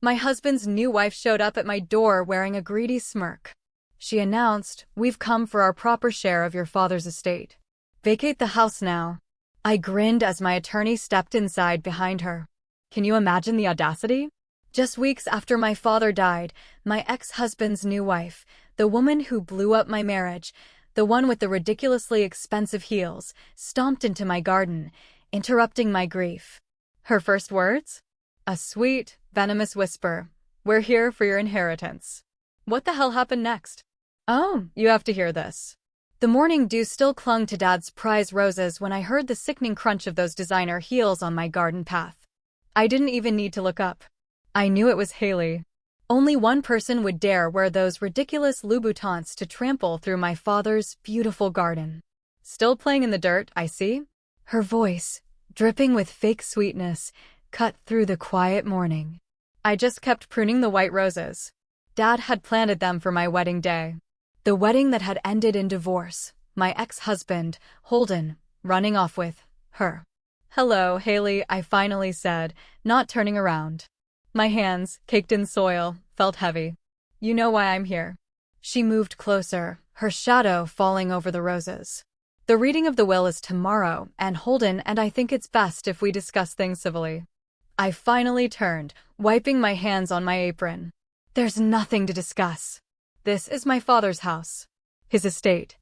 My husband's new wife showed up at my door wearing a greedy smirk. She announced, "We've come for our proper share of your father's estate. Vacate the house now." I grinned as my attorney stepped inside behind her. Can you imagine the audacity? Just weeks after my father died, my ex-husband's new wife, the woman who blew up my marriage, the one with the ridiculously expensive heels, stomped into my garden, interrupting my grief. Her first words? A sweet, venomous whisper, "We're here for your inheritance." What the hell happened next? Oh, you have to hear this. The morning dew still clung to Dad's prize roses when I heard the sickening crunch of those designer heels on my garden path. I didn't even need to look up. I knew it was Haley. Only one person would dare wear those ridiculous Louboutins to trample through my father's beautiful garden. Still playing in the dirt, I see? Her voice, dripping with fake sweetness, cut through the quiet morning. I just kept pruning the white roses. Dad had planted them for my wedding day. The wedding that had ended in divorce, my ex-husband, Holden, running off with her. "Hello, Haley," I finally said, not turning around. My hands, caked in soil, felt heavy. "You know why I'm here." She moved closer, her shadow falling over the roses. "The reading of the will is tomorrow, and Holden and I think it's best if we discuss things civilly." I finally turned, wiping my hands on my apron. "There's nothing to discuss. This is my father's house. His estate."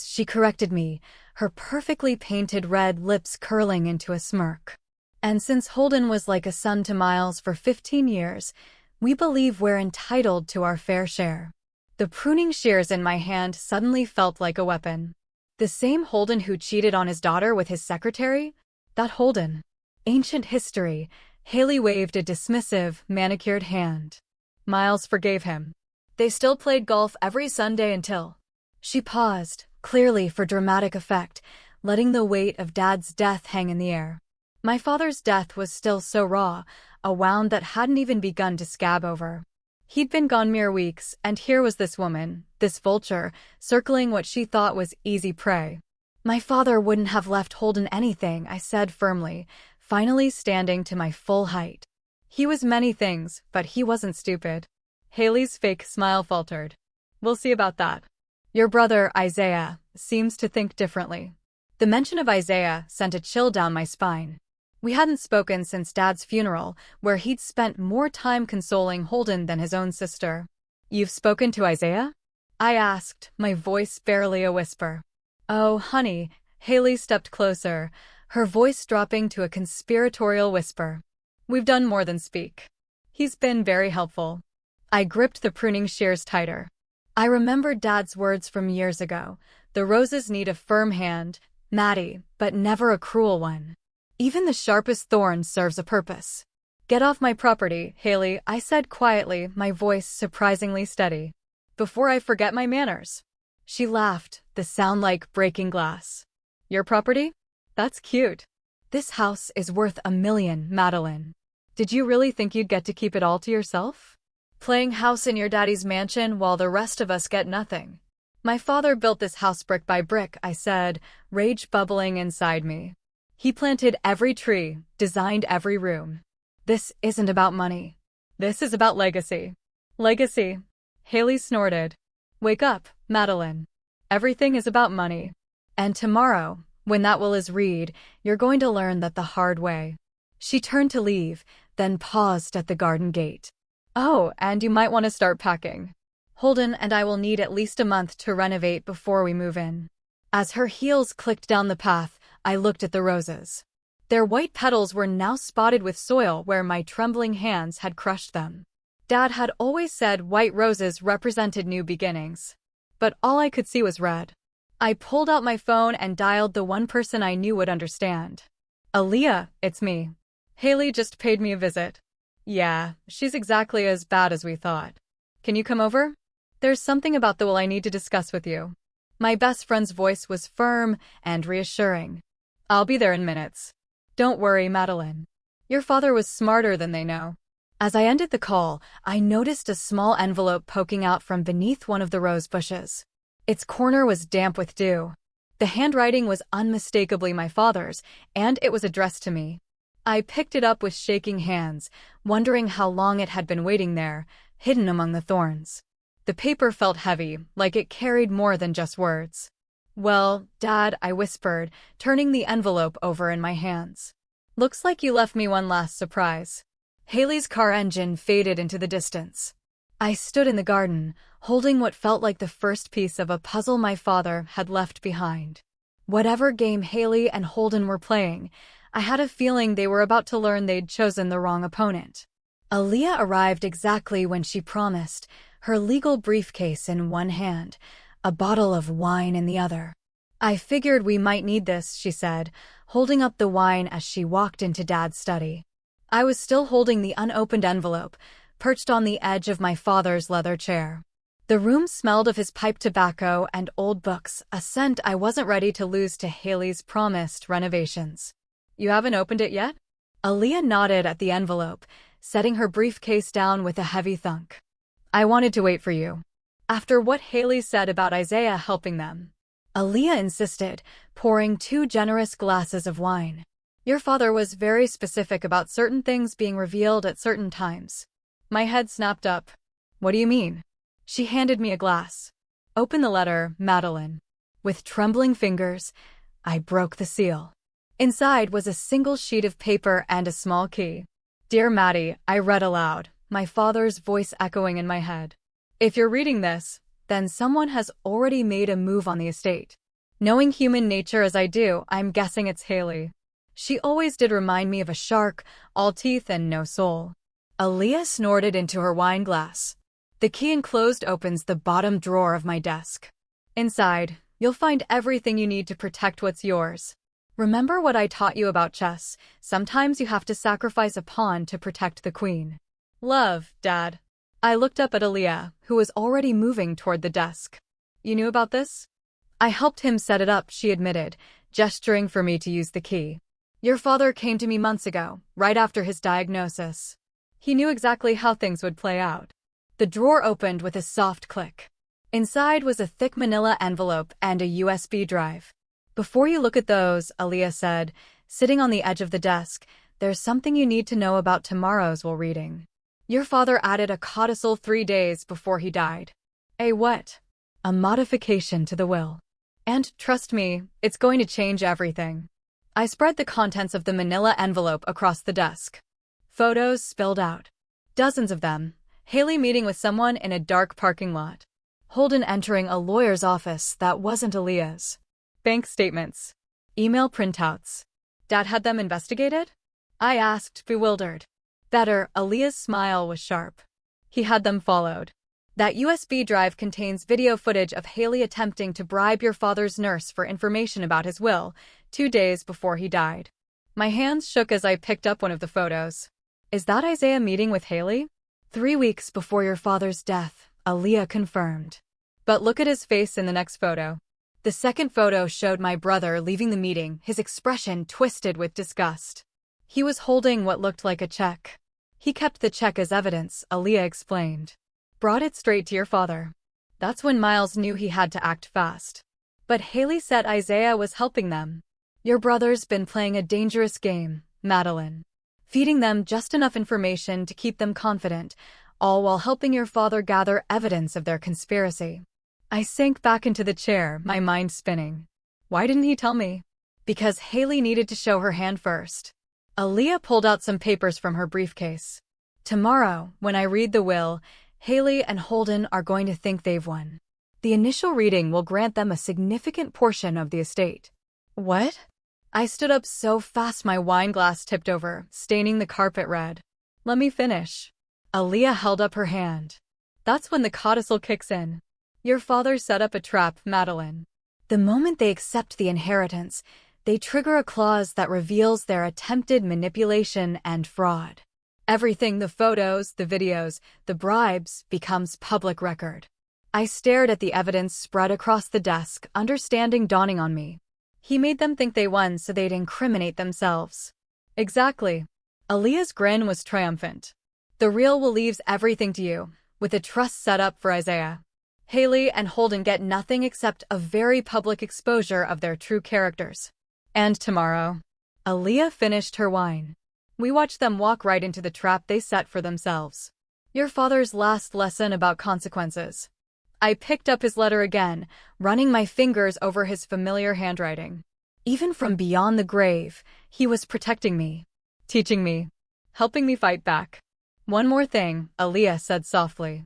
She corrected me, her perfectly painted red lips curling into a smirk. "And since Holden was like a son to Miles for 15 years, we believe we're entitled to our fair share." The pruning shears in my hand suddenly felt like a weapon. The same Holden who cheated on his daughter with his secretary? That Holden. Ancient history. Haley waved a dismissive, manicured hand. Miles forgave him. They still played golf every Sunday until... She paused, clearly for dramatic effect, letting the weight of Dad's death hang in the air. My father's death was still so raw, a wound that hadn't even begun to scab over. He'd been gone mere weeks, and here was this woman, this vulture, circling what she thought was easy prey. "My father wouldn't have left Holden anything," I said firmly, finally standing to my full height. "He was many things, but he wasn't stupid." Haley's fake smile faltered. "We'll see about that. Your brother, Isaiah, seems to think differently." The mention of Isaiah sent a chill down my spine. We hadn't spoken since Dad's funeral, where he'd spent more time consoling Holden than his own sister. "You've spoken to Isaiah?" I asked, my voice barely a whisper. "Oh, honey," Haley stepped closer, her voice dropping to a conspiratorial whisper. "We've done more than speak. He's been very helpful." I gripped the pruning shears tighter. I remembered Dad's words from years ago. The roses need a firm hand, Maddie, but never a cruel one. Even the sharpest thorn serves a purpose. "Get off my property, Haley," I said quietly, my voice surprisingly steady. "Before I forget my manners." She laughed, the sound like breaking glass. "Your property? That's cute. This house is worth $1 million, Madeline. Did you really think you'd get to keep it all to yourself? Playing house in your daddy's mansion while the rest of us get nothing." "My father built this house brick by brick," I said, rage bubbling inside me. "He planted every tree, designed every room. This isn't about money. This is about legacy." "Legacy?" Haley snorted. "Wake up, Madeline. Everything is about money. And tomorrow, when that will is read, you're going to learn that the hard way." She turned to leave, then paused at the garden gate. "Oh, and you might want to start packing. Holden and I will need at least a month to renovate before we move in." As her heels clicked down the path, I looked at the roses. Their white petals were now spotted with soil where my trembling hands had crushed them. Dad had always said white roses represented new beginnings. But all I could see was red. I pulled out my phone and dialed the one person I knew would understand. "Aaliyah, it's me. Haley just paid me a visit." "Yeah, she's exactly as bad as we thought. Can you come over? There's something about the will I need to discuss with you." My best friend's voice was firm and reassuring. "I'll be there in minutes. Don't worry, Madeline. Your father was smarter than they know." As I ended the call, I noticed a small envelope poking out from beneath one of the rose bushes. Its corner was damp with dew. The handwriting was unmistakably my father's, and it was addressed to me. I picked it up with shaking hands, wondering how long it had been waiting there, hidden among the thorns. The paper felt heavy, like it carried more than just words. "Well, Dad," I whispered, turning the envelope over in my hands. "Looks like you left me one last surprise." Haley's car engine faded into the distance. I stood in the garden, holding what felt like the first piece of a puzzle my father had left behind. Whatever game Haley and Holden were playing, I had a feeling they were about to learn they'd chosen the wrong opponent. Aaliyah arrived exactly when she promised, her legal briefcase in one hand, a bottle of wine in the other. "I figured we might need this," she said, holding up the wine as she walked into Dad's study. I was still holding the unopened envelope, perched on the edge of my father's leather chair. The room smelled of his pipe tobacco and old books, a scent I wasn't ready to lose to Haley's promised renovations. "You haven't opened it yet?" Aaliyah nodded at the envelope, setting her briefcase down with a heavy thunk. "I wanted to wait for you. After what Haley said about Isaiah helping them." Aaliyah insisted, pouring 2 generous glasses of wine. "Your father was very specific about certain things being revealed at certain times." My head snapped up. "What do you mean?" She handed me a glass. "Open the letter, Madeline." With trembling fingers, I broke the seal. Inside was a single sheet of paper and a small key. "Dear Maddie," I read aloud, my father's voice echoing in my head. "If you're reading this, then someone has already made a move on the estate. Knowing human nature as I do, I'm guessing it's Haley. She always did remind me of a shark, all teeth and no soul." Aaliyah snorted into her wine glass. "The key enclosed opens the bottom drawer of my desk. Inside, you'll find everything you need to protect what's yours. Remember what I taught you about chess? Sometimes you have to sacrifice a pawn to protect the queen. Love, Dad." I looked up at Aaliyah, who was already moving toward the desk. "You knew about this?" "I helped him set it up," she admitted, gesturing for me to use the key. "Your father came to me months ago, right after his diagnosis. He knew exactly how things would play out." The drawer opened with a soft click. Inside was a thick manila envelope and a USB drive. "Before you look at those," Aaliyah said, sitting on the edge of the desk, "there's something you need to know about tomorrow's will reading. Your father added a codicil 3 days before he died." "A what?" "A modification to the will. And, trust me, it's going to change everything." I spread the contents of the manila envelope across the desk. Photos spilled out. Dozens of them. Haley meeting with someone in a dark parking lot. Holden entering a lawyer's office that wasn't Aaliyah's. Bank statements. Email printouts. Dad had them investigated? I asked, bewildered. Better, Aaliyah's smile was sharp. He had them followed. That USB drive contains video footage of Haley attempting to bribe your father's nurse for information about his will, 2 days before he died. My hands shook as I picked up one of the photos. Is that Isaiah meeting with Haley? 3 weeks before your father's death, Aaliyah confirmed. But look at his face in the next photo. The second photo showed my brother leaving the meeting, his expression twisted with disgust. He was holding what looked like a check. He kept the check as evidence, Aaliyah explained. Brought it straight to your father. That's when Miles knew he had to act fast. But Haley said Isaiah was helping them. Your brother's been playing a dangerous game, Madeline. Feeding them just enough information to keep them confident, all while helping your father gather evidence of their conspiracy. I sank back into the chair, my mind spinning. Why didn't he tell me? Because Haley needed to show her hand first. Aaliyah pulled out some papers from her briefcase. Tomorrow, when I read the will, Haley and Holden are going to think they've won. The initial reading will grant them a significant portion of the estate. What? I stood up so fast my wine glass tipped over, staining the carpet red. Let me finish. Aaliyah held up her hand. That's when the codicil kicks in. Your father set up a trap, Madeline. The moment they accept the inheritance, they trigger a clause that reveals their attempted manipulation and fraud. Everything, the photos, the videos, the bribes, becomes public record. I stared at the evidence spread across the desk, understanding dawning on me. He made them think they won so they'd incriminate themselves. Exactly. Aaliyah's grin was triumphant. The real will leaves everything to you, with a trust set up for Isaiah. Haley and Holden get nothing except a very public exposure of their true characters. And tomorrow. Aaliyah finished her wine. We watched them walk right into the trap they set for themselves. Your father's last lesson about consequences. I picked up his letter again, running my fingers over his familiar handwriting. Even from beyond the grave, he was protecting me, teaching me, helping me fight back. One more thing, Aaliyah said softly.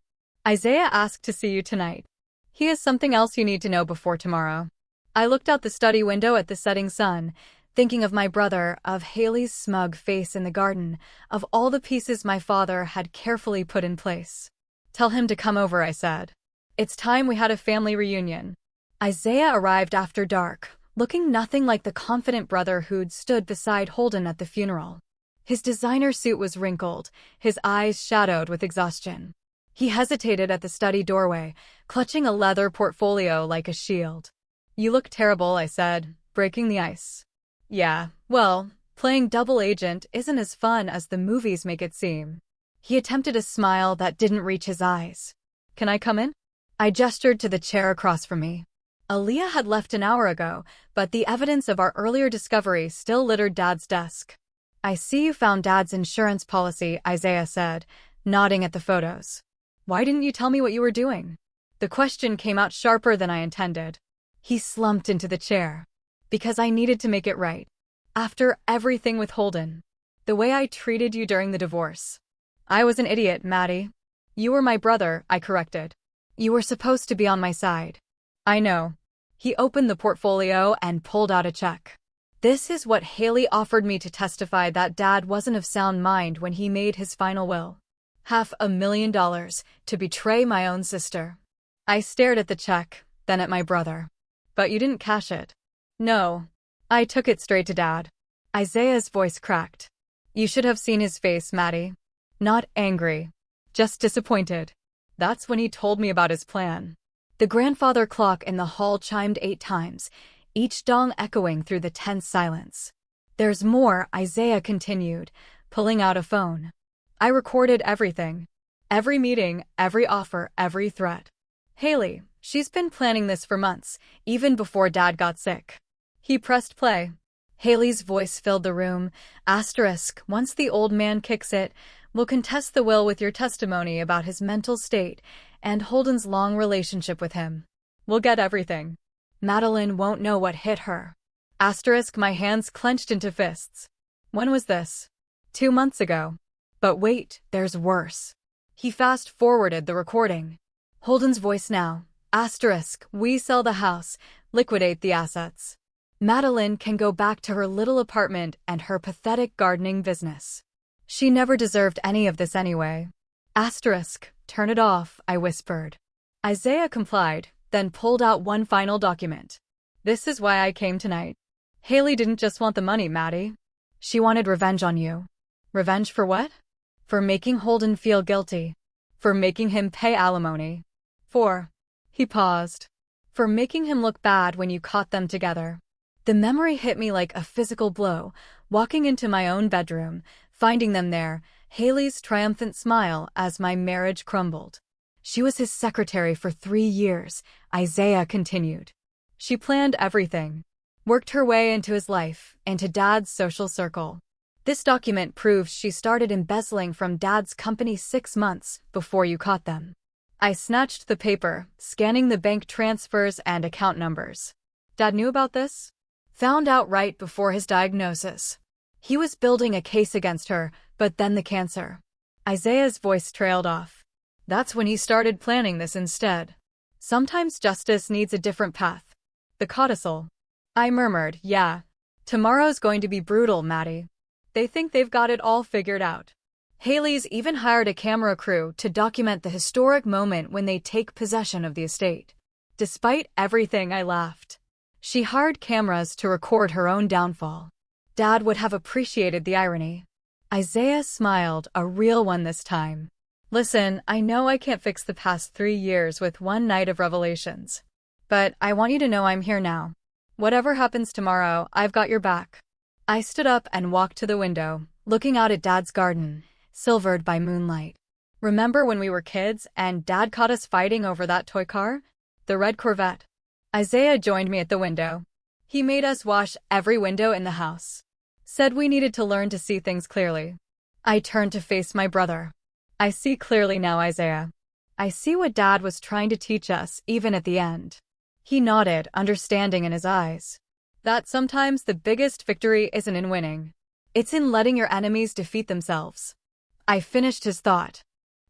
Isaiah asked to see you tonight. He has something else you need to know before tomorrow. I looked out the study window at the setting sun, thinking of my brother, of Haley's smug face in the garden, of all the pieces my father had carefully put in place. Tell him to come over, I said. It's time we had a family reunion. Isaiah arrived after dark, looking nothing like the confident brother who'd stood beside Holden at the funeral. His designer suit was wrinkled, his eyes shadowed with exhaustion. He hesitated at the study doorway, clutching a leather portfolio like a shield. You look terrible, I said, breaking the ice. Yeah, well, playing double agent isn't as fun as the movies make it seem. He attempted a smile that didn't reach his eyes. Can I come in? I gestured to the chair across from me. Aaliyah had left an hour ago, but the evidence of our earlier discovery still littered Dad's desk. I see you found Dad's insurance policy, Isaiah said, nodding at the photos. Why didn't you tell me what you were doing? The question came out sharper than I intended. He slumped into the chair. Because I needed to make it right. After everything with Holden. The way I treated you during the divorce. I was an idiot, Maddie. You were my brother, I corrected. You were supposed to be on my side. I know. He opened the portfolio and pulled out a check. This is what Haley offered me to testify that Dad wasn't of sound mind when he made his final will. $500,000 to betray my own sister. I stared at the check, then at my brother. But you didn't cash it. No. I took it straight to Dad. Isaiah's voice cracked. You should have seen his face, Maddie. Not angry. Just disappointed. That's when he told me about his plan. The grandfather clock in the hall chimed 8 times, each dong echoing through the tense silence. There's more, Isaiah continued, pulling out a phone. I recorded everything. Every meeting, every offer, every threat. Haley, she's been planning this for months, even before Dad got sick. He pressed play. Haley's voice filled the room. Asterisk, once the old man kicks it, we'll contest the will with your testimony about his mental state and Holden's long relationship with him. We'll get everything. Madeline won't know what hit her. Asterisk, my hands clenched into fists. When was this? 2 months ago. But wait, there's worse. He fast-forwarded the recording. Holden's voice now. Asterisk, we sell the house, liquidate the assets. Madeline can go back to her little apartment and her pathetic gardening business. She never deserved any of this anyway. Asterisk, turn it off, I whispered. Isaiah complied, then pulled out one final document. This is why I came tonight. Haley didn't just want the money, Maddie. She wanted revenge on you. Revenge for what? For making Holden feel guilty. For making him pay alimony. He paused. For making him look bad when you caught them together. The memory hit me like a physical blow, walking into my own bedroom, finding them there, Haley's triumphant smile as my marriage crumbled. She was his secretary for 3 years, Isaiah continued. She planned everything. Worked her way into his life, into Dad's social circle. This document proves she started embezzling from Dad's company 6 months before you caught them. I snatched the paper, scanning the bank transfers and account numbers. Dad knew about this? Found out right before his diagnosis. He was building a case against her, but then the cancer. Isaiah's voice trailed off. That's when he started planning this instead. Sometimes justice needs a different path. The codicil. I murmured, yeah. Tomorrow's going to be brutal, Maddie. They think they've got it all figured out. Haley's even hired a camera crew to document the historic moment when they take possession of the estate. Despite everything, I laughed. She hired cameras to record her own downfall. Dad would have appreciated the irony. Isaiah smiled, a real one this time. Listen, I know I can't fix the past 3 years with one night of revelations. But I want you to know I'm here now. Whatever happens tomorrow, I've got your back. I stood up and walked to the window, looking out at Dad's garden, silvered by moonlight. Remember when we were kids and Dad caught us fighting over that toy car? The red Corvette. Isaiah joined me at the window. He made us wash every window in the house. Said we needed to learn to see things clearly. I turned to face my brother. I see clearly now, Isaiah. I see what Dad was trying to teach us, even at the end. He nodded, understanding in his eyes. That sometimes the biggest victory isn't in winning. It's in letting your enemies defeat themselves. I finished his thought.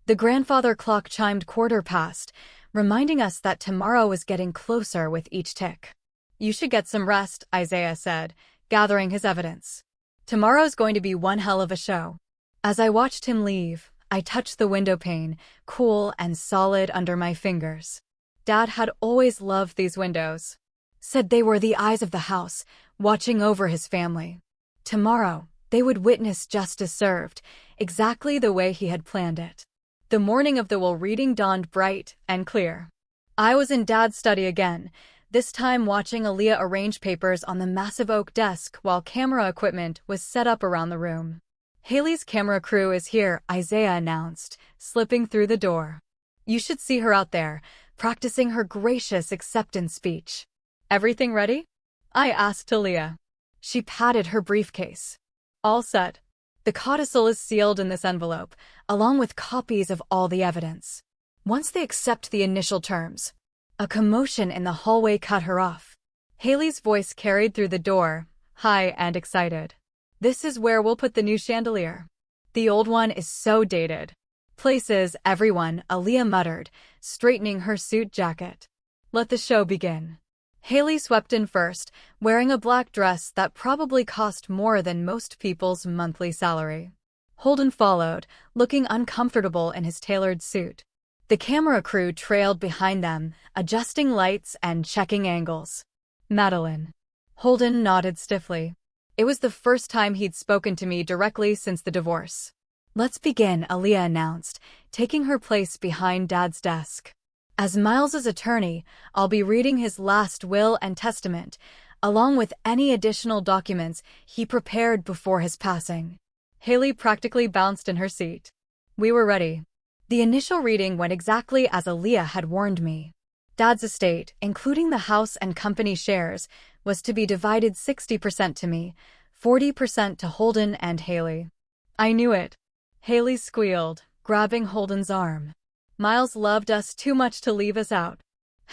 The grandfather clock chimed 1/4 past, reminding us that tomorrow was getting closer with each tick. You should get some rest, Isaiah said, gathering his evidence. Tomorrow's going to be one hell of a show. As I watched him leave, I touched the window pane, cool and solid under my fingers. Dad had always loved these windows. Said they were the eyes of the house, watching over his family. Tomorrow, they would witness justice served, exactly the way he had planned it. The morning of the will reading dawned bright and clear. I was in Dad's study again, this time watching Aaliyah arrange papers on the massive oak desk while camera equipment was set up around the room. Haley's camera crew is here, Isaiah announced, slipping through the door. You should see her out there, practicing her gracious acceptance speech. Everything ready? I asked Aaliyah. She patted her briefcase. All set. The codicil is sealed in this envelope, along with copies of all the evidence. Once they accept the initial terms. A commotion in the hallway cut her off. Haley's voice carried through the door, high and excited. This is where we'll put the new chandelier. The old one is so dated. Places, everyone, Aaliyah muttered, straightening her suit jacket. Let the show begin. Haley swept in first, wearing a black dress that probably cost more than most people's monthly salary. Holden followed, looking uncomfortable in his tailored suit. The camera crew trailed behind them, adjusting lights and checking angles. Madeline. Holden nodded stiffly. It was the first time he'd spoken to me directly since the divorce. Let's begin, Aaliyah announced, taking her place behind Dad's desk. As Miles's attorney, I'll be reading his last will and testament, along with any additional documents he prepared before his passing. Haley practically bounced in her seat. We were ready. The initial reading went exactly as Aaliyah had warned me. Dad's estate, including the house and company shares, was to be divided 60% to me, 40% to Holden and Haley. I knew it. Haley squealed, grabbing Holden's arm. Miles loved us too much to leave us out.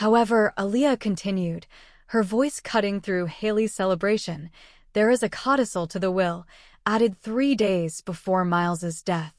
However, Aaliyah continued, her voice cutting through Haley's celebration. There is a codicil to the will, added 3 days before Miles's death.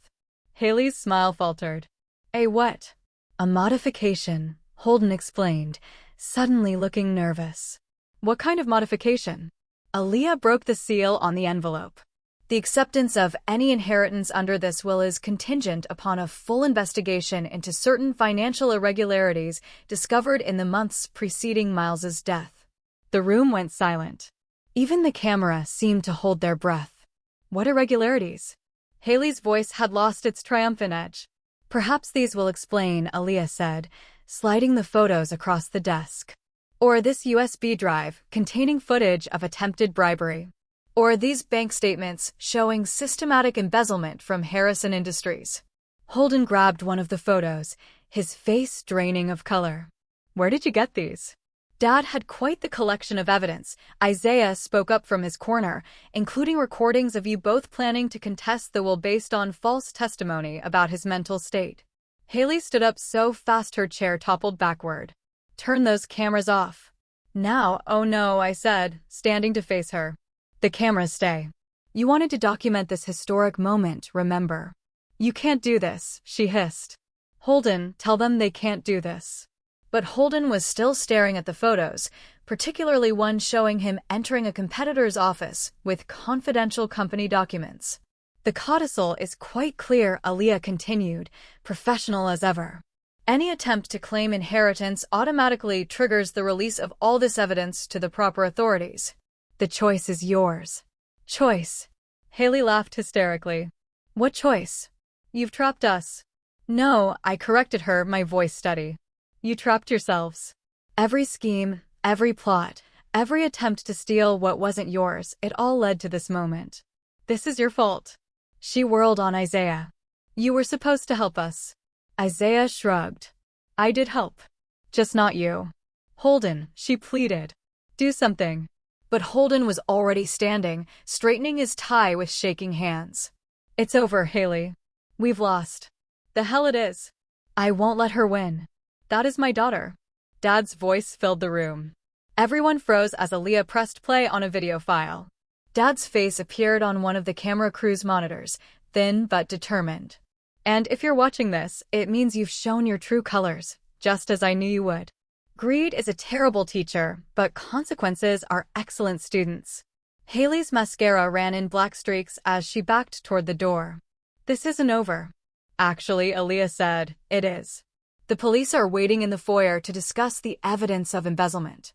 Haley's smile faltered. A what? A modification, Holden explained, suddenly looking nervous. What kind of modification? Aaliyah broke the seal on the envelope. The acceptance of any inheritance under this will is contingent upon a full investigation into certain financial irregularities discovered in the months preceding Miles's death. The room went silent. Even the camera seemed to hold their breath. What irregularities? Haley's voice had lost its triumphant edge. Perhaps these will explain, Aaliyah said, sliding the photos across the desk. Or this USB drive containing footage of attempted bribery. Or these bank statements showing systematic embezzlement from Harrison Industries. Holden grabbed one of the photos, his face draining of color. Where did you get these? Dad had quite the collection of evidence, Isaiah spoke up from his corner, including recordings of you both planning to contest the will based on false testimony about his mental state. Haley stood up so fast her chair toppled backward. Turn those cameras off. Now, oh no, I said, standing to face her. The cameras stay. You wanted to document this historic moment, remember? You can't do this, she hissed. Holden, tell them they can't do this. But Holden was still staring at the photos, particularly one showing him entering a competitor's office with confidential company documents. The codicil is quite clear, Aaliyah continued, professional as ever. Any attempt to claim inheritance automatically triggers the release of all this evidence to the proper authorities. The choice is yours. Choice. Haley laughed hysterically. What choice? You've trapped us. No, I corrected her, my voice steady. You trapped yourselves. Every scheme, every plot, every attempt to steal what wasn't yours, it all led to this moment. This is your fault. She whirled on Isaiah. You were supposed to help us. Isaiah shrugged. I did help. Just not you. Holden, she pleaded. Do something. But Holden was already standing, straightening his tie with shaking hands. It's over, Haley. We've lost. The hell it is. I won't let her win. That is my daughter. Dad's voice filled the room. Everyone froze as Aaliyah pressed play on a video file. Dad's face appeared on one of the camera crew's monitors, thin but determined. And if you're watching this, it means you've shown your true colors, just as I knew you would. Greed is a terrible teacher, but consequences are excellent students. Haley's mascara ran in black streaks as she backed toward the door. This isn't over. Actually, Aaliyah said, it is. The police are waiting in the foyer to discuss the evidence of embezzlement.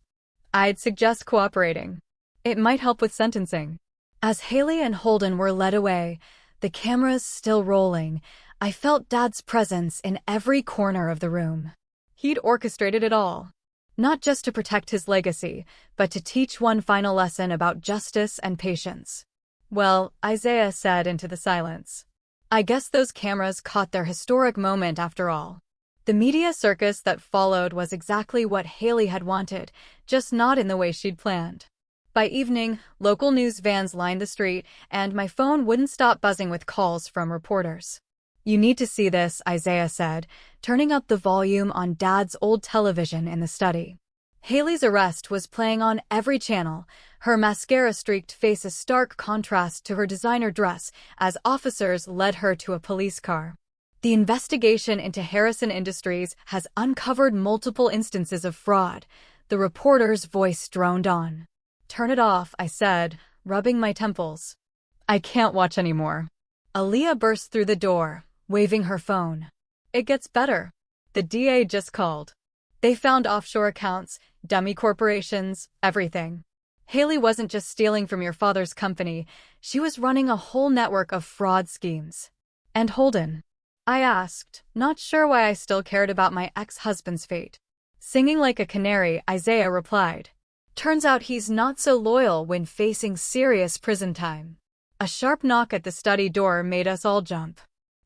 I'd suggest cooperating. It might help with sentencing. As Haley and Holden were led away, the cameras still rolling, I felt Dad's presence in every corner of the room. He'd orchestrated it all. Not just to protect his legacy, but to teach one final lesson about justice and patience. Well, Isaiah said into the silence. I guess those cameras caught their historic moment after all. The media circus that followed was exactly what Haley had wanted, just not in the way she'd planned. By evening, local news vans lined the street, and my phone wouldn't stop buzzing with calls from reporters. You need to see this, Isaiah said, turning up the volume on Dad's old television in the study. Haley's arrest was playing on every channel, her mascara-streaked face a stark contrast to her designer dress as officers led her to a police car. The investigation into Harrison Industries has uncovered multiple instances of fraud, the reporter's voice droned on. Turn it off, I said, rubbing my temples. I can't watch anymore. Aaliyah burst through the door, waving her phone. It gets better. The DA just called. They found offshore accounts, dummy corporations, everything. Haley wasn't just stealing from your father's company, she was running a whole network of fraud schemes. And Holden? I asked, not sure why I still cared about my ex-husband's fate. Singing like a canary, Isaiah replied. Turns out he's not so loyal when facing serious prison time. A sharp knock at the study door made us all jump.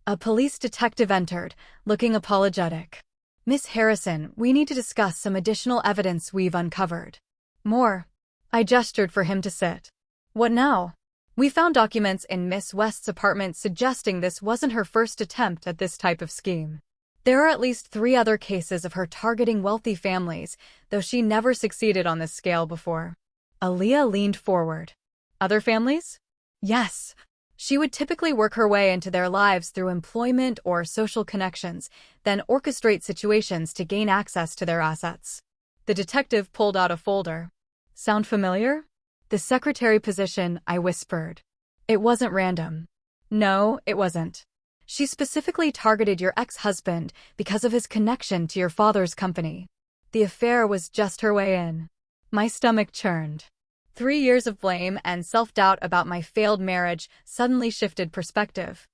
A police detective entered, looking apologetic. Miss Harrison, we need to discuss some additional evidence we've uncovered. More. I gestured for him to sit. What now? We found documents in Miss West's apartment suggesting this wasn't her first attempt at this type of scheme. There are at least 3 other cases of her targeting wealthy families, though she never succeeded on this scale before. Aaliyah leaned forward. Other families? Yes. She would typically work her way into their lives through employment or social connections, then orchestrate situations to gain access to their assets. The detective pulled out a folder. Sound familiar? The secretary position, I whispered. It wasn't random. No, it wasn't. She specifically targeted your ex-husband because of his connection to your father's company. The affair was just her way in. My stomach churned. 3 years of blame and self-doubt about my failed marriage suddenly shifted perspective.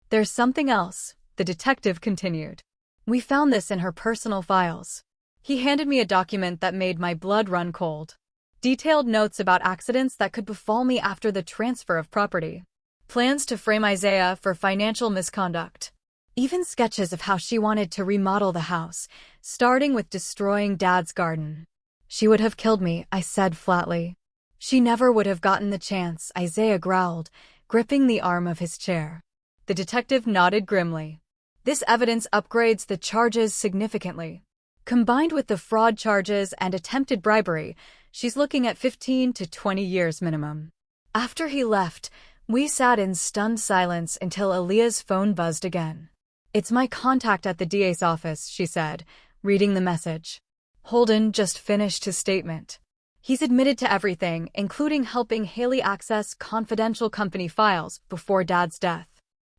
There's something else, the detective continued. We found this in her personal files. He handed me a document that made my blood run cold. Detailed notes about accidents that could befall me after the transfer of property. Plans to frame Isaiah for financial misconduct. Even sketches of how she wanted to remodel the house, starting with destroying Dad's garden. She would have killed me, I said flatly. She never would have gotten the chance, Isaiah growled, gripping the arm of his chair. The detective nodded grimly. This evidence upgrades the charges significantly. Combined with the fraud charges and attempted bribery, she's looking at 15 to 20 years minimum. After he left, we sat in stunned silence until Aaliyah's phone buzzed again. It's my contact at the DA's office, she said, reading the message. Holden just finished his statement. He's admitted to everything, including helping Haley access confidential company files before Dad's death.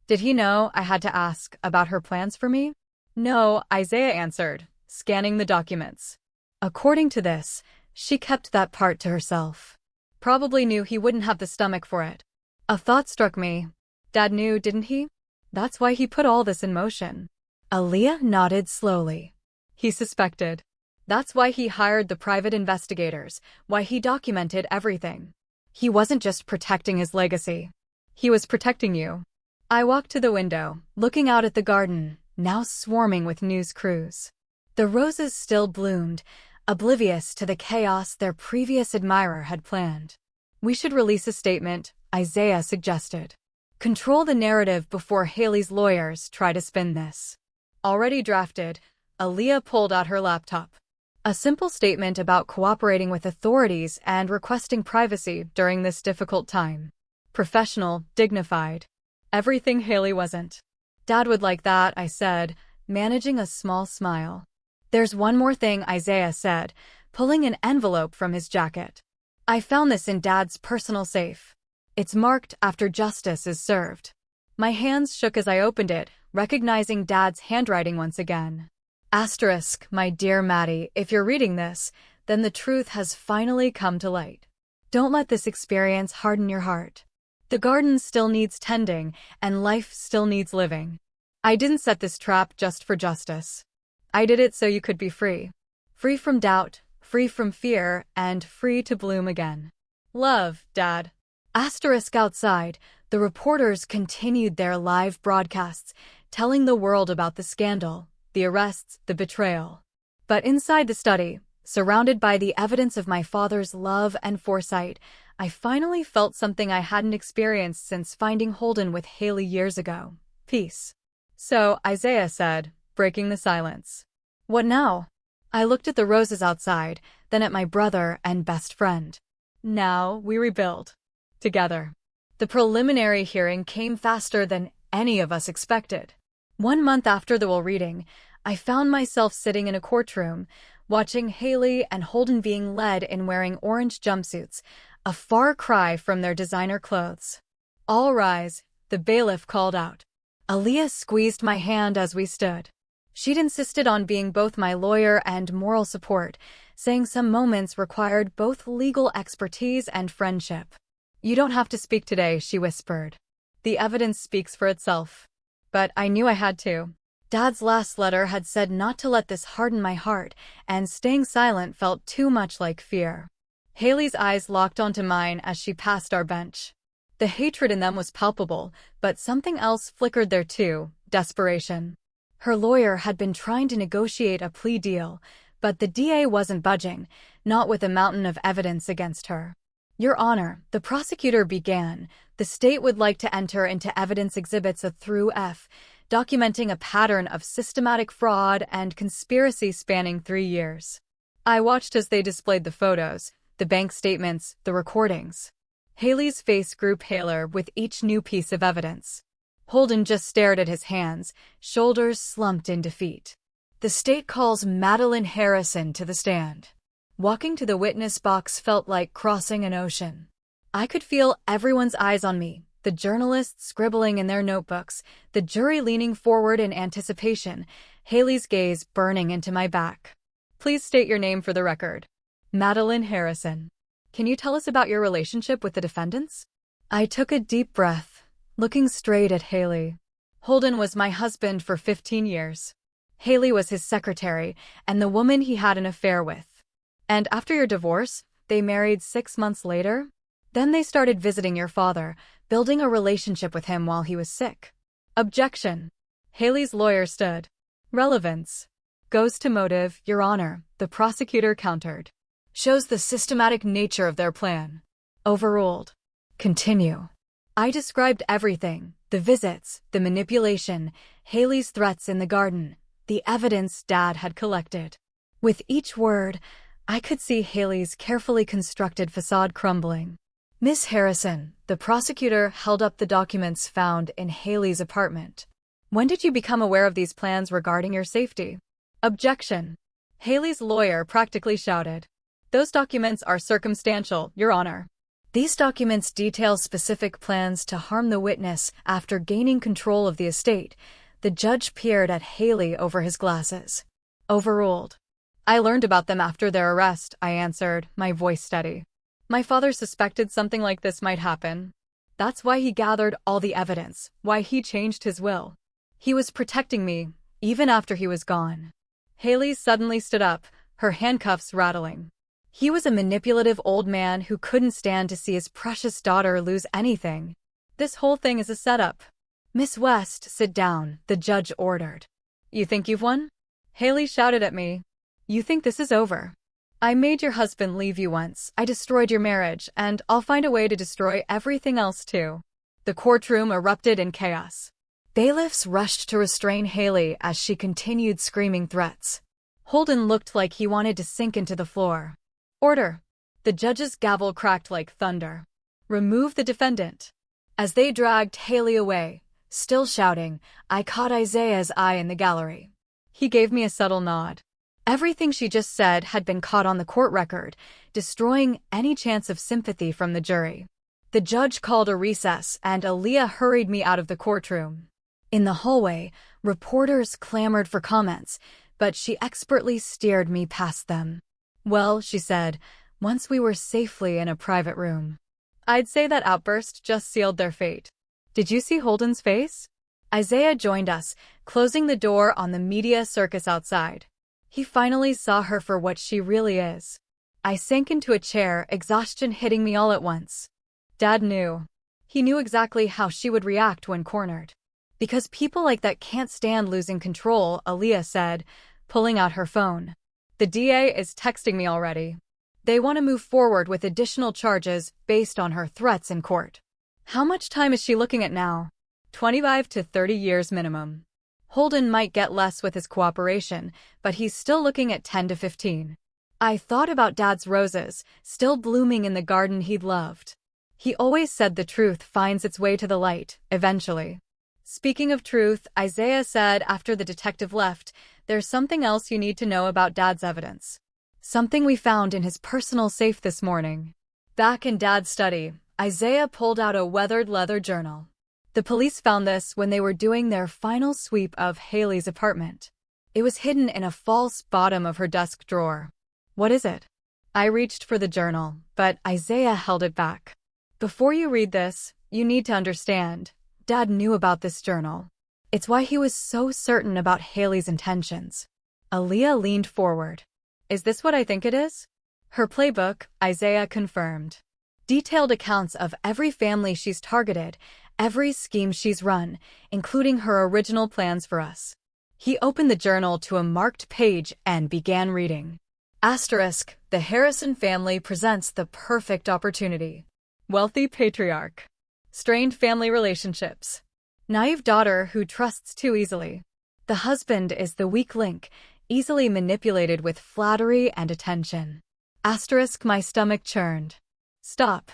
Did he know, I had to ask, about her plans for me? No, Isaiah answered, scanning the documents. According to this, she kept that part to herself. Probably knew he wouldn't have the stomach for it. A thought struck me. Dad knew, didn't he? That's why he put all this in motion. Aaliyah nodded slowly. He suspected. That's why he hired the private investigators, why he documented everything. He wasn't just protecting his legacy. He was protecting you. I walked to the window, looking out at the garden, now swarming with news crews. The roses still bloomed, oblivious to the chaos their previous admirer had planned. "We should release a statement," Isaiah suggested. "Control the narrative before Haley's lawyers try to spin this." Already drafted, Aaliyah pulled out her laptop. A simple statement about cooperating with authorities and requesting privacy during this difficult time. Professional, dignified. Everything Haley wasn't. "Dad would like that," I said, managing a small smile. "There's one more thing," Isaiah said, pulling an envelope from his jacket. "I found this in Dad's personal safe. It's marked after justice is served." My hands shook as I opened it, recognizing Dad's handwriting once again. Asterisk, "My dear Maddie, if you're reading this, then the truth has finally come to light. Don't let this experience harden your heart. The garden still needs tending, and life still needs living. I didn't set this trap just for justice. I did it so you could be free. Free from doubt, free from fear, and free to bloom again. Love, Dad." Asterisk outside, the reporters continued their live broadcasts, telling the world about the scandal, the arrests, the betrayal. But inside the study, surrounded by the evidence of my father's love and foresight, I finally felt something I hadn't experienced since finding Holden with Haley years ago. Peace. "So," Isaiah said, breaking the silence. "What now?" I looked at the roses outside, then at my brother and best friend. "Now we rebuild. Together." The preliminary hearing came faster than any of us expected. 1 month after the will reading, I found myself sitting in a courtroom, watching Haley and Holden being led in wearing orange jumpsuits, a far cry from their designer clothes. "All rise," the bailiff called out. Aaliyah squeezed my hand as we stood. She'd insisted on being both my lawyer and moral support, saying some moments required both legal expertise and friendship. "You don't have to speak today," she whispered. "The evidence speaks for itself." But I knew I had to. Dad's last letter had said not to let this harden my heart, and staying silent felt too much like fear. Haley's eyes locked onto mine as she passed our bench. The hatred in them was palpable, but something else flickered there too: desperation. Her lawyer had been trying to negotiate a plea deal, but the DA wasn't budging, not with a mountain of evidence against her. "Your Honor," the prosecutor began, "the state would like to enter into evidence exhibits A through F, documenting a pattern of systematic fraud and conspiracy spanning 3 years. I watched as they displayed the photos, the bank statements, the recordings. Haley's face grew paler with each new piece of evidence. Holden just stared at his hands, shoulders slumped in defeat. "The state calls Madeline Harrison to the stand." Walking to the witness box felt like crossing an ocean. I could feel everyone's eyes on me, the journalists scribbling in their notebooks, the jury leaning forward in anticipation, Haley's gaze burning into my back. "Please state your name for the record." "Madeline Harrison." "Can you tell us about your relationship with the defendants?" I took a deep breath, looking straight at Haley. "Holden was my husband for 15 years. Haley was his secretary and the woman he had an affair with. And after your divorce, they married 6 months later? Then they started visiting your father, building a relationship with him while he was sick." Objection. Haley's lawyer stood. "Relevance. Goes to motive, Your Honor," the prosecutor countered. "Shows the systematic nature of their plan." Overruled. Continue. I described everything: the visits, the manipulation, Haley's threats in the garden, the evidence Dad had collected. With each word, I could see Haley's carefully constructed facade crumbling. "Miss Harrison," the prosecutor held up the documents found in Haley's apartment. "When did you become aware of these plans regarding your safety?" Objection. Haley's lawyer practically shouted. "Those documents are circumstantial, Your Honor. These documents detail specific plans to harm the witness after gaining control of the estate." The judge peered at Haley over his glasses. Overruled. "I learned about them after their arrest," I answered, my voice steady. "My father suspected something like this might happen. That's why he gathered all the evidence, why he changed his will. He was protecting me, even after he was gone." Haley suddenly stood up, her handcuffs rattling. "He was a manipulative old man who couldn't stand to see his precious daughter lose anything. This whole thing is a setup." "Miss West, sit down," the judge ordered. "You think you've won?" Haley shouted at me. "You think this is over?" I made your husband leave you once, I destroyed your marriage, and I'll find a way to destroy everything else too. The courtroom erupted in chaos. Bailiffs rushed to restrain Haley as she continued screaming threats. Holden looked like he wanted to sink into the floor. Order! The judge's gavel cracked like thunder. Remove the defendant. As they dragged Haley away, still shouting, I caught Isaiah's eye in the gallery. He gave me a subtle nod. Everything she just said had been caught on the court record, destroying any chance of sympathy from the jury. The judge called a recess, and Aaliyah hurried me out of the courtroom. In the hallway, reporters clamored for comments, but she expertly steered me past them. Well, she said, once we were safely in a private room. I'd say that outburst just sealed their fate. Did you see Holden's face? Isaiah joined us, closing the door on the media circus outside. He finally saw her for what she really is. I sank into a chair, exhaustion hitting me all at once. Dad knew. He knew exactly how she would react when cornered. Because people like that can't stand losing control, Aaliyah said, pulling out her phone. The DA is texting me already. They want to move forward with additional charges based on her threats in court. How much time is she looking at now? 25 to 30 years minimum. Holden might get less with his cooperation, but he's still looking at 10 to 15. I thought about Dad's roses, still blooming in the garden he'd loved. He always said the truth finds its way to the light, eventually. Speaking of truth, Isaiah said after the detective left, there's something else you need to know about Dad's evidence. Something we found in his personal safe this morning. Back in Dad's study, Isaiah pulled out a weathered leather journal. The police found this when they were doing their final sweep of Haley's apartment. It was hidden in a false bottom of her desk drawer. What is it? I reached for the journal, but Isaiah held it back. Before you read this, you need to understand, Dad knew about this journal. It's why he was so certain about Haley's intentions. Aaliyah leaned forward. Is this what I think it is? Her playbook, Isaiah confirmed. Detailed accounts of every family she's targeted, every scheme she's run, including her original plans for us. He opened the journal to a marked page and began reading. Asterisk, the Harrison family presents the perfect opportunity. Wealthy patriarch. Strained family relationships. Naive daughter who trusts too easily. The husband is the weak link, easily manipulated with flattery and attention. Asterisk, my stomach churned. Stop.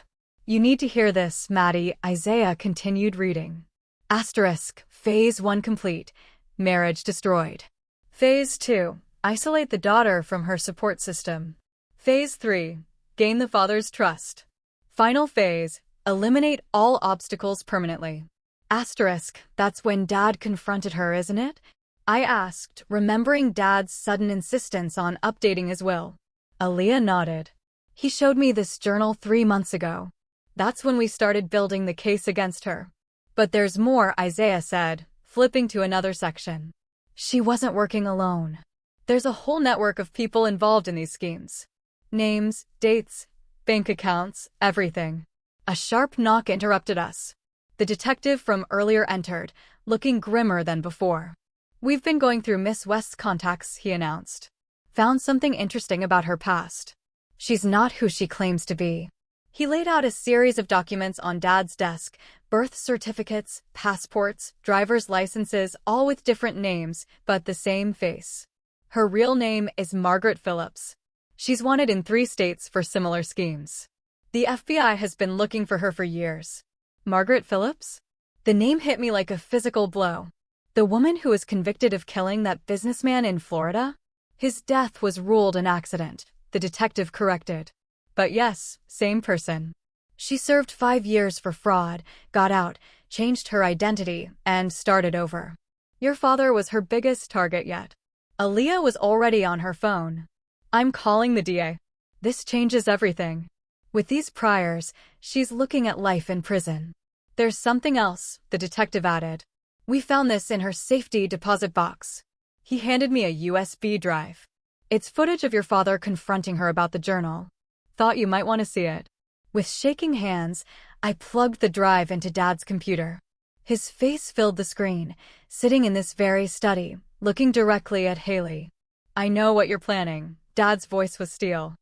You need to hear this, Maddie, Isaiah continued reading. Asterisk, Phase 1 complete. Marriage destroyed. Phase 2, isolate the daughter from her support system. Phase 3, gain the father's trust. Final phase, eliminate all obstacles permanently. Asterisk, that's when Dad confronted her, isn't it? I asked, remembering Dad's sudden insistence on updating his will. Aaliyah nodded. He showed me this journal 3 months ago. That's when we started building the case against her. But there's more, Isaiah said, flipping to another section. She wasn't working alone. There's a whole network of people involved in these schemes. Names, dates, bank accounts, everything. A sharp knock interrupted us. The detective from earlier entered, looking grimmer than before. We've been going through Miss West's contacts, he announced. Found something interesting about her past. She's not who she claims to be. He laid out a series of documents on Dad's desk, birth certificates, passports, driver's licenses, all with different names, but the same face. Her real name is Margaret Phillips. She's wanted in 3 states for similar schemes. The FBI has been looking for her for years. Margaret Phillips? The name hit me like a physical blow. The woman who was convicted of killing that businessman in Florida? His death was ruled an accident, the detective corrected. But yes, same person. She served 5 years for fraud, got out, changed her identity, and started over. Your father was her biggest target yet. Aaliyah was already on her phone. I'm calling the DA. This changes everything. With these priors, she's looking at life in prison. There's something else, the detective added. We found this in her safety deposit box. He handed me a USB drive. It's footage of your father confronting her about the journal. Thought you might want to see it. With shaking hands, I plugged the drive into Dad's computer. His face filled the screen, sitting in this very study, looking directly at Haley. I know what you're planning. Dad's voice was steel.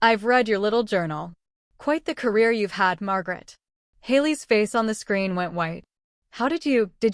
I've read your little journal. Quite the career you've had, Margaret. Haley's face on the screen went white. Did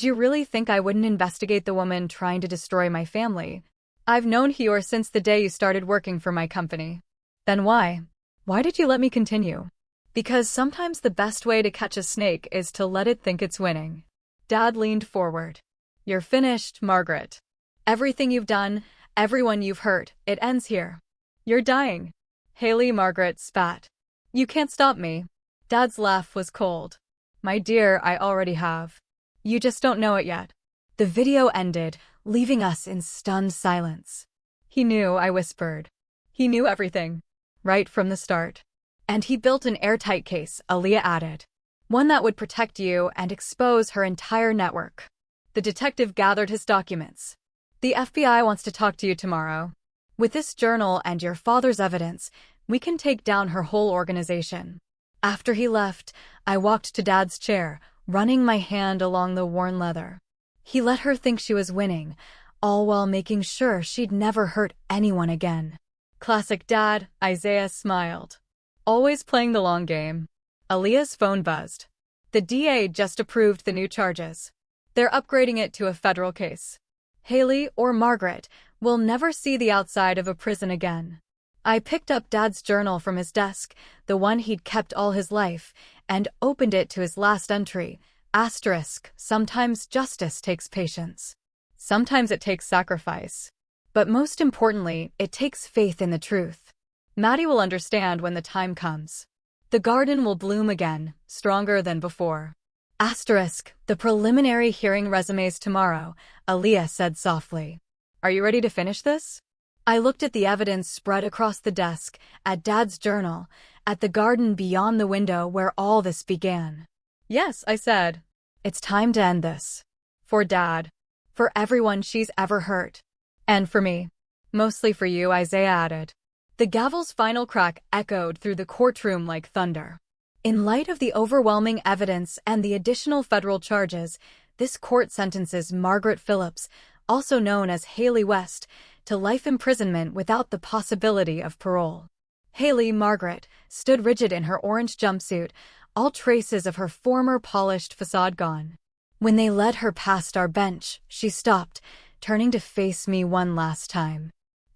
you really think I wouldn't investigate the woman trying to destroy my family? I've known Hior since the day you started working for my company. Then why? Why did you let me continue? Because sometimes the best way to catch a snake is to let it think it's winning. Dad leaned forward. You're finished, Margaret. Everything you've done, everyone you've hurt, it ends here. You're dying. Haley Margaret spat. You can't stop me. Dad's laugh was cold. My dear, I already have. You just don't know it yet. The video ended, leaving us in stunned silence. He knew, I whispered. He knew everything. Right from the start. And he built an airtight case, Aaliyah added. One that would protect you and expose her entire network. The detective gathered his documents. The FBI wants to talk to you tomorrow. With this journal and your father's evidence, we can take down her whole organization. After he left, I walked to Dad's chair, running my hand along the worn leather. He let her think she was winning, all while making sure she'd never hurt anyone again. Classic Dad, Isaiah smiled. Always playing the long game. Aaliyah's phone buzzed. The DA just approved the new charges. They're upgrading it to a federal case. Haley or Margaret will never see the outside of a prison again. I picked up Dad's journal from his desk, the one he'd kept all his life, and opened it to his last entry. Asterisk, sometimes justice takes patience. Sometimes it takes sacrifice. But most importantly, it takes faith in the truth. Maddie will understand when the time comes. The garden will bloom again, stronger than before. Asterisk, the preliminary hearing resumes tomorrow, Aaliyah said softly. Are you ready to finish this? I looked at the evidence spread across the desk, at Dad's journal, at the garden beyond the window where all this began. Yes, I said. It's time to end this. For Dad. For everyone she's ever hurt. And for me. Mostly for you, Isaiah added. The gavel's final crack echoed through the courtroom like thunder. In light of the overwhelming evidence and the additional federal charges, this court sentences Margaret Phillips, also known as Haley West, to life imprisonment without the possibility of parole. Haley Margaret stood rigid in her orange jumpsuit, all traces of her former polished facade gone. When they led her past our bench, she stopped, turning to face me one last time.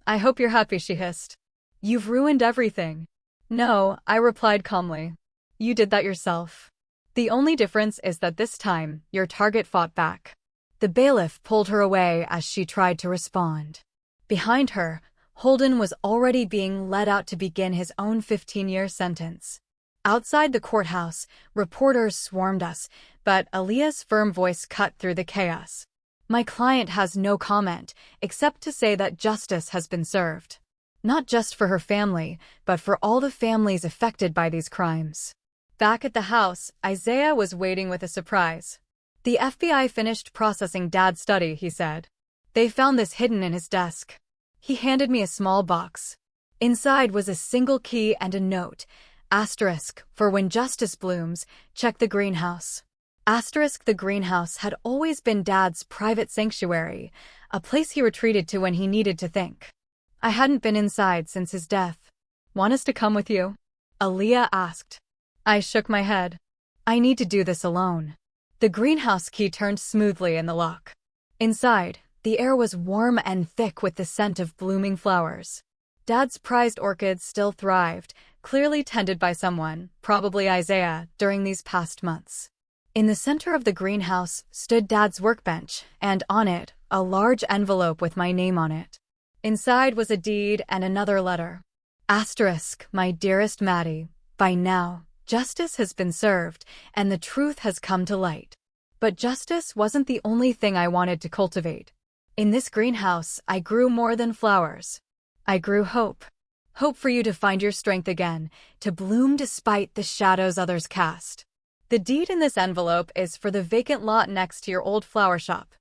I hope you're happy, she hissed. You've ruined everything. No, I replied calmly. You did that yourself. The only difference is that this time, your target fought back. The bailiff pulled her away as she tried to respond. Behind her, Holden was already being led out to begin his own 15-year sentence. Outside the courthouse, reporters swarmed us, but Aaliyah's firm voice cut through the chaos. My client has no comment, except to say that justice has been served. Not just for her family, but for all the families affected by these crimes. Back at the house, Isaiah was waiting with a surprise. The FBI finished processing Dad's study, he said. They found this hidden in his desk. He handed me a small box. Inside was a single key and a note. Asterisk, for when justice blooms, check the greenhouse. Asterisk, the greenhouse had always been Dad's private sanctuary, a place he retreated to when he needed to think. I hadn't been inside since his death. Want us to come with you? Aaliyah asked. I shook my head. I need to do this alone. The greenhouse key turned smoothly in the lock. Inside, the air was warm and thick with the scent of blooming flowers. Dad's prized orchids still thrived, clearly tended by someone, probably Isaiah, during these past months. In the center of the greenhouse stood Dad's workbench, and on it, a large envelope with my name on it. Inside was a deed and another letter. Asterisk, my dearest Maddie, by now, justice has been served, and the truth has come to light. But justice wasn't the only thing I wanted to cultivate. In this greenhouse, I grew more than flowers. I grew hope. Hope for you to find your strength again, to bloom despite the shadows others cast. The deed in this envelope is for the vacant lot next to your old flower shop.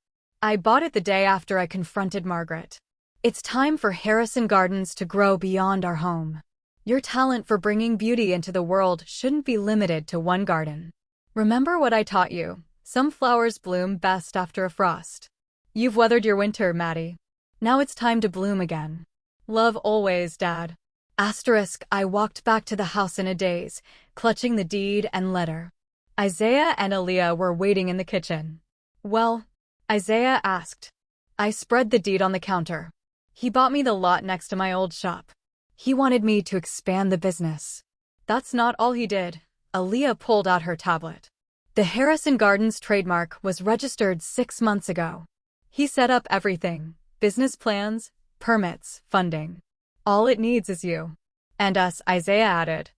I bought it the day after I confronted Margaret. It's time for Harrison Gardens to grow beyond our home. Your talent for bringing beauty into the world shouldn't be limited to one garden. Remember what I taught you. Some flowers bloom best after a frost. You've weathered your winter, Maddie. Now it's time to bloom again. Love always, Dad. I walked back to the house in a daze, clutching the deed and letter. Isaiah and Aaliyah were waiting in the kitchen. Well, Isaiah asked. I spread the deed on the counter. He bought me the lot next to my old shop. He wanted me to expand the business. That's not all he did. Aaliyah pulled out her tablet. The Harrison Gardens trademark was registered 6 months ago. He set up everything: business plans, permits, funding. All it needs is you. And us, Isaiah added.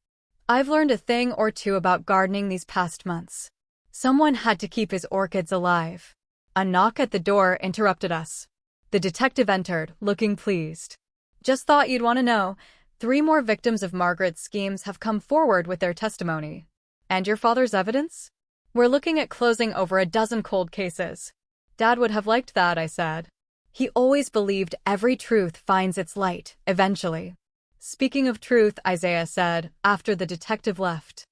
I've learned a thing or two about gardening these past months. Someone had to keep his orchids alive. A knock at the door interrupted us. The detective entered, looking pleased. Just thought you'd want to know. 3 more victims of Margaret's schemes have come forward with their testimony. And your father's evidence? We're looking at closing over a dozen cold cases. Dad would have liked that, I said. He always believed every truth finds its light, eventually. Speaking of truth, Isaiah said, after the detective left.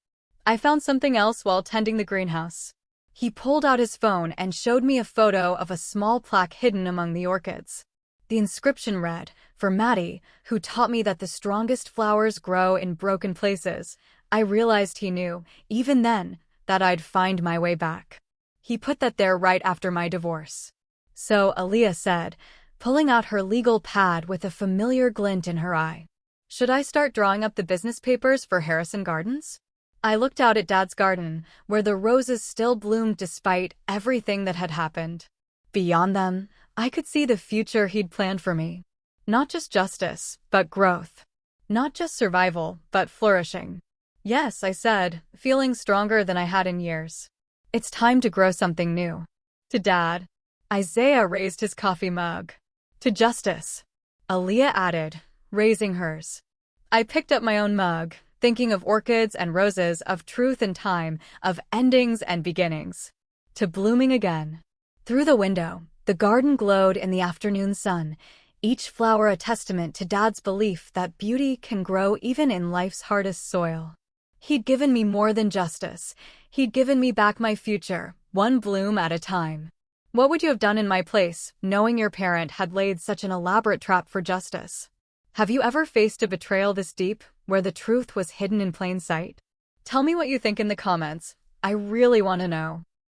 I found something else while tending the greenhouse. He pulled out his phone and showed me a photo of a small plaque hidden among the orchids. The inscription read, "For Maddie, who taught me that the strongest flowers grow in broken places." I realized he knew, even then, that I'd find my way back. He put that there right after my divorce. So, Aaliyah said, pulling out her legal pad with a familiar glint in her eye. Should I start drawing up the business papers for Harrison Gardens? I looked out at Dad's garden, where the roses still bloomed despite everything that had happened. Beyond them, I could see the future he'd planned for me. Not just justice, but growth. Not just survival, but flourishing. Yes, I said, feeling stronger than I had in years. It's time to grow something new. To Dad. Isaiah raised his coffee mug. To justice. Aaliyah added, raising hers. I picked up my own mug, thinking of orchids and roses, of truth and time, of endings and beginnings. To blooming again. Through the window, the garden glowed in the afternoon sun, each flower a testament to Dad's belief that beauty can grow even in life's hardest soil. He'd given me more than justice. He'd given me back my future, one bloom at a time. What would you have done in my place, knowing your parent had laid such an elaborate trap for justice? Have you ever faced a betrayal this deep, where the truth was hidden in plain sight? Tell me what you think in the comments. I really want to know.